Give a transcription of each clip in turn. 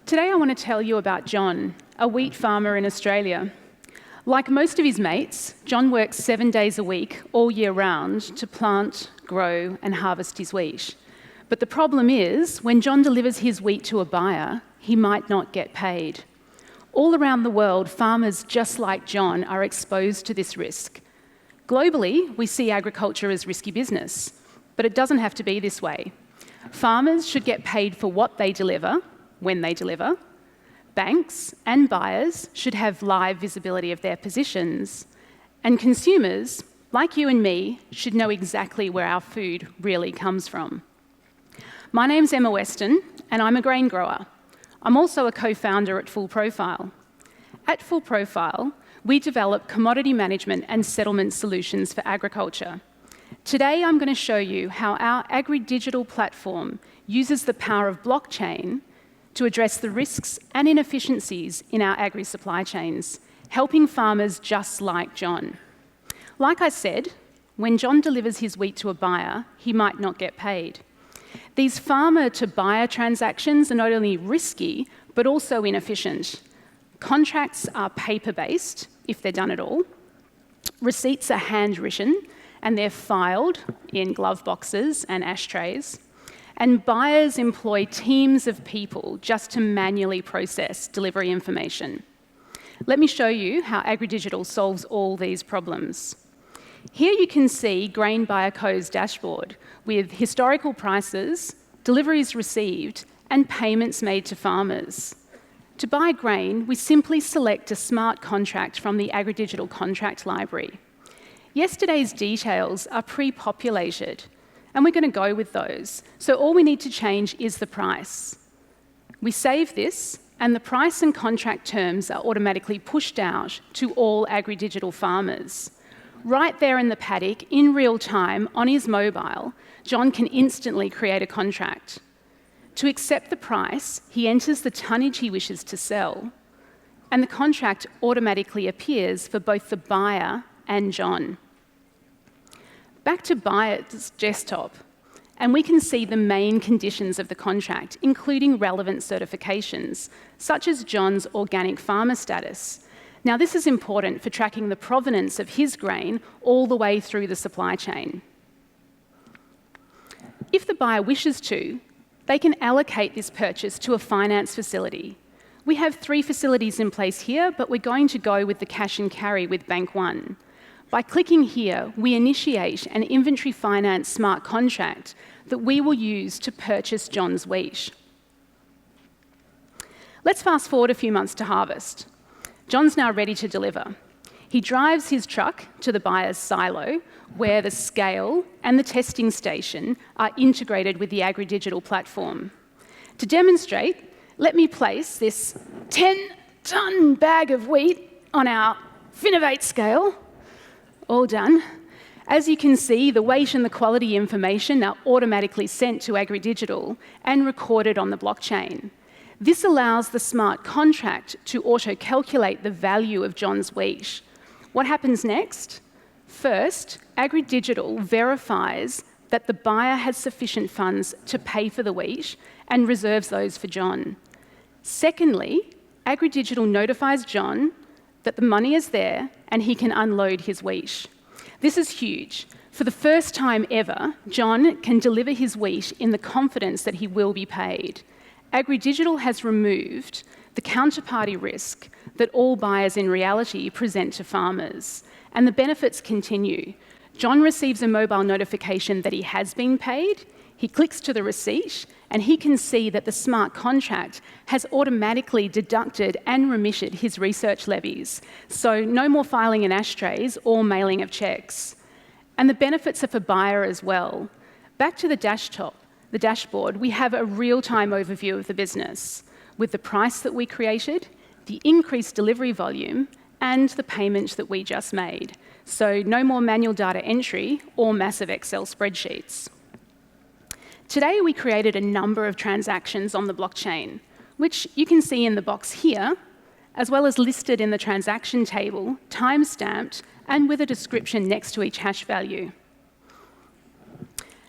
Today I want to tell you about John, a wheat farmer in Australia. Like most of his mates, John works 7 days a week, all year round, to plant, grow and harvest his wheat. But the problem is, when John delivers his wheat to a buyer, he might not get paid. All around the world, farmers just like John are exposed to this risk. Globally, we see agriculture as risky business, but it doesn't have to be this way. Farmers should get paid for what they deliver, when they deliver. Banks and buyers should have live visibility of their positions. And consumers, like you and me, should know exactly where our food really comes from. My name's Emma Weston, and I'm a grain grower. I'm also a co-founder at Full Profile. At Full Profile, we develop commodity management and settlement solutions for agriculture. Today, I'm going to show you how our AgriDigital platform uses the power of blockchain to address the risks and inefficiencies in our agri-supply chains, helping farmers just like John. Like I said, when John delivers his wheat to a buyer, he might not get paid. These farmer-to-buyer transactions are not only risky, but also inefficient. Contracts are paper-based, if they're done at all. Receipts are handwritten, and they're filed in glove boxes and ashtrays. And buyers employ teams of people just to manually process delivery information. Let me show you how AgriDigital solves all these problems. Here you can see Grain Buyer Co.'s dashboard with historical prices, deliveries received, and payments made to farmers. To buy grain, we simply select a smart contract from the AgriDigital contract library. Yesterday's details are pre-populated, and we're going to go with those. So all we need to change is the price. We save this, and the price and contract terms are automatically pushed out to all AgriDigital farmers. Right there in the paddock, in real time, on his mobile, John can instantly create a contract. To accept the price, he enters the tonnage he wishes to sell, and the contract automatically appears for both the buyer and John. Back to buyer's desktop, and we can see the main conditions of the contract, including relevant certifications, such as John's organic farmer status. Now, this is important for tracking the provenance of his grain all the way through the supply chain. If the buyer wishes to, they can allocate this purchase to a finance facility. We have 3 facilities in place here, but we're going to go with the cash and carry with Bank One. By clicking here, we initiate an inventory finance smart contract that we will use to purchase John's wheat. Let's fast forward a few months to harvest. John's now ready to deliver. He drives his truck to the buyer's silo, where the scale and the testing station are integrated with the AgriDigital platform. To demonstrate, let me place this 10-ton bag of wheat on our Finovate scale. All done. As you can see, the weight and the quality information are automatically sent to AgriDigital and recorded on the blockchain. This allows the smart contract to auto-calculate the value of John's wheat. What happens next? First, AgriDigital verifies that the buyer has sufficient funds to pay for the wheat and reserves those for John. Secondly, AgriDigital notifies John that the money is there and he can unload his wheat. This is huge. For the first time ever, John can deliver his wheat in the confidence that he will be paid. AgriDigital has removed the counterparty risk that all buyers in reality present to farmers, and the benefits continue. John receives a mobile notification that he has been paid. He clicks to the receipt, and he can see that the smart contract has automatically deducted and remitted his research levies. So no more filing in ashtrays or mailing of cheques. And the benefits are for buyer as well. Back to the dashboard, we have a real-time overview of the business with the price that we created, the increased delivery volume, and the payment that we just made. So no more manual data entry or massive Excel spreadsheets. Today, we created a number of transactions on the blockchain, which you can see in the box here, as well as listed in the transaction table, time-stamped, and with a description next to each hash value.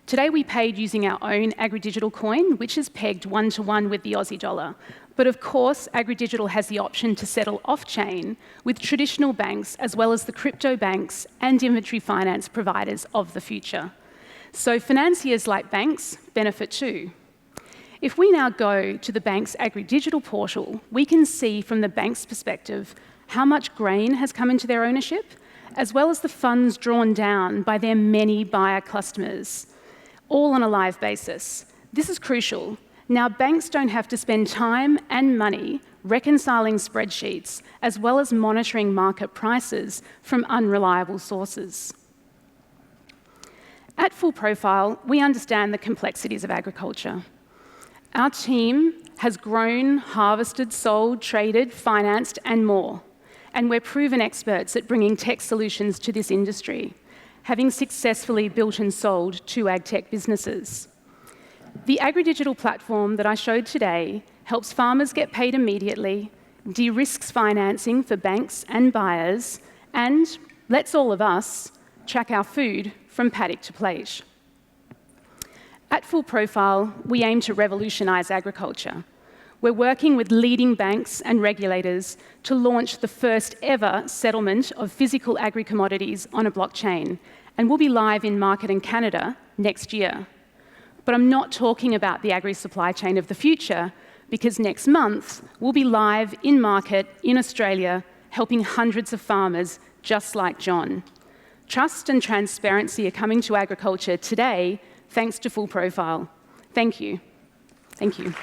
Today, we paid using our own AgriDigital coin, which is pegged 1-to-1 with the Aussie dollar. But of course, AgriDigital has the option to settle off-chain with traditional banks, as well as the crypto banks and inventory finance providers of the future. So financiers like banks benefit too. If we now go to the bank's AgriDigital portal, we can see from the bank's perspective how much grain has come into their ownership, as well as the funds drawn down by their many buyer customers, all on a live basis. This is crucial. Now, banks don't have to spend time and money reconciling spreadsheets, as well as monitoring market prices from unreliable sources. At Full Profile, we understand the complexities of agriculture. Our team has grown, harvested, sold, traded, financed, and more. And we're proven experts at bringing tech solutions to this industry, having successfully built and sold 2 ag-tech businesses. The AgriDigital platform that I showed today helps farmers get paid immediately, de-risks financing for banks and buyers, and lets all of us track our food from paddock to plate. At Full Profile, we aim to revolutionise agriculture. We're working with leading banks and regulators to launch the first ever settlement of physical agri-commodities on a blockchain, and we'll be live in market in Canada next year. But I'm not talking about the agri-supply chain of the future, because next month we'll be live in market in Australia, helping hundreds of farmers just like John. Trust and transparency are coming to agriculture today, thanks to Full Profile. Thank you. Thank you.